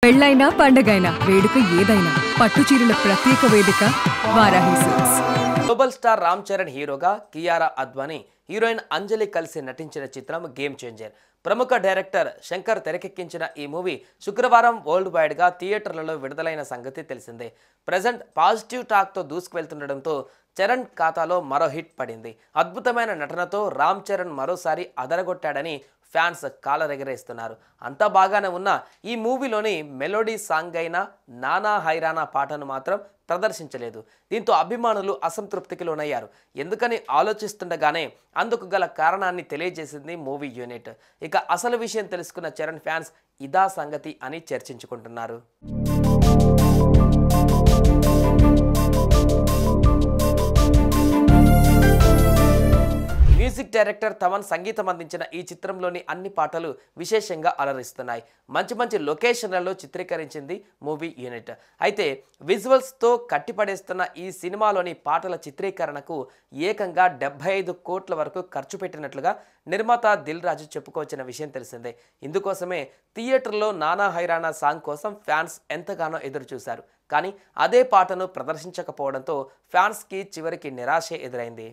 పెళ్ళైనా పండగైనా వేడుక ఏదైనా పట్టు చీరల ప్రత్యేక వేదిక Varahi silks. Global star Ram Charan హీరోగా కియారా అద్వానీ హీరోయిన్ అంజలి కలిసి నటించిన చిత్రం గేమ్ చేంజర్. ప్రముఖ డైరెక్టర్ శంకర్ తెరకెక్కించిన ఈ మూవీ శుక్రవారం వరల్డ్ వైడ్ గా థియేటర్లలో విడుదలైన సంగతి తెలిసిందే. ప్రెజెంట్ పాజిటివ్ టాక్ తో దూసుకువెళ్తుండటంతో చరణ్ ఖాతాలో మరో హిట్ పడింది. అద్భుతమైన నటనతో రామ్ చరణ్ మరోసారి అదరగొట్టాడని ఫ్యాన్స్ కాలరెగరేస్తున్నారు. అంతా బాగానే ఉన్న ఈ మూవీలోని మెలోడీ సాంగ్ అయిన నానా హైరానా పాటను మాత్రం ప్రదర్శించలేదు. దీంతో అభిమానులు అసంతృప్తికి లోనయ్యారు. ఎందుకని ఆలోచిస్తుండగానే అందుకు గల కారణాన్ని తెలియజేసింది మూవీ యూనిట్. ఇక అసలు విషయం తెలుసుకున్న చరణ్ ఫ్యాన్స్ ఇదా సంగతి అని చర్చించుకుంటున్నారు. మ్యూజిక్ డైరెక్టర్ తమన్ సంగీతం అందించిన ఈ చిత్రంలోని అన్ని పాటలు విశేషంగా అలరిస్తున్నాయి. మంచి మంచి లొకేషన్లలో చిత్రీకరించింది మూవీ యూనిట్. అయితే విజువల్స్తో కట్టిపడేస్తున్న ఈ సినిమాలోని పాటల చిత్రీకరణకు ఏకంగా 75 కోట్ల వరకు ఖర్చు పెట్టినట్లుగా నిర్మాత దిల్ రాజు చెప్పుకోవచ్చిన విషయం తెలిసిందే. ఇందుకోసమే థియేటర్లో నానా హైరానా సాంగ్ కోసం ఫ్యాన్స్ ఎంతగానో ఎదురు చూశారు. కానీ అదే పాటను ప్రదర్శించకపోవడంతో ఫ్యాన్స్కి చివరికి నిరాశే ఎదురైంది.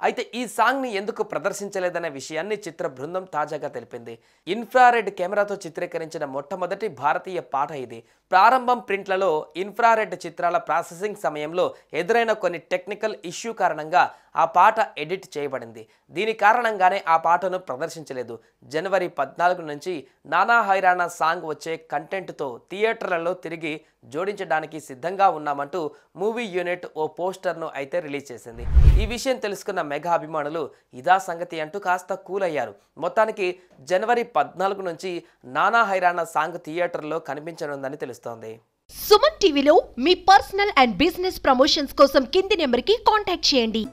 అయితే ఈ సాంగ్ని ఎందుకు ప్రదర్శించలేదనే విషయాన్ని చిత్ర బృందం తాజాగా తెలిపింది. ఇన్ఫ్రారెడ్ కెమెరాతో చిత్రీకరించిన మొట్టమొదటి భారతీయ పాట ఇది. ప్రారంభం ప్రింట్లలో ఇన్ఫ్రారెడ్ చిత్రాల ప్రాసెసింగ్ సమయంలో ఎదురైన కొన్ని టెక్నికల్ ఇష్యూ కారణంగా ఆ పాట ఎడిట్ చేయబడింది. దీని కారణంగానే ఆ పాటను ప్రదర్శించలేదు. జనవరి 14 నుంచి నానా హైరానా సాంగ్ వచ్చే కంటెంట్తో థియేటర్లలో తిరిగి జోడించడానికి సిద్ధంగా ఉన్నామంటూ మూవీ యూనిట్ ఓ పోస్టర్ను అయితే రిలీజ్ చేసింది. ఈ విషయం తెలుసుకున్న మెగా అభిమానులు ఇదా సంగతి అంటూ కాస్త కూల్ అయ్యారు. మొత్తానికి జనవరి 14 నుంచి నానా హైరానా సాంగ్ థియేటర్లో కనిపించనుందని తెలుస్తోంది. సుమన్ టీవీలో మీ పర్సనల్ అండ్ బిజినెస్ ప్రమోషన్స్ కోసం కింది నెంబర్కి కాంటాక్ట్ చేయండి.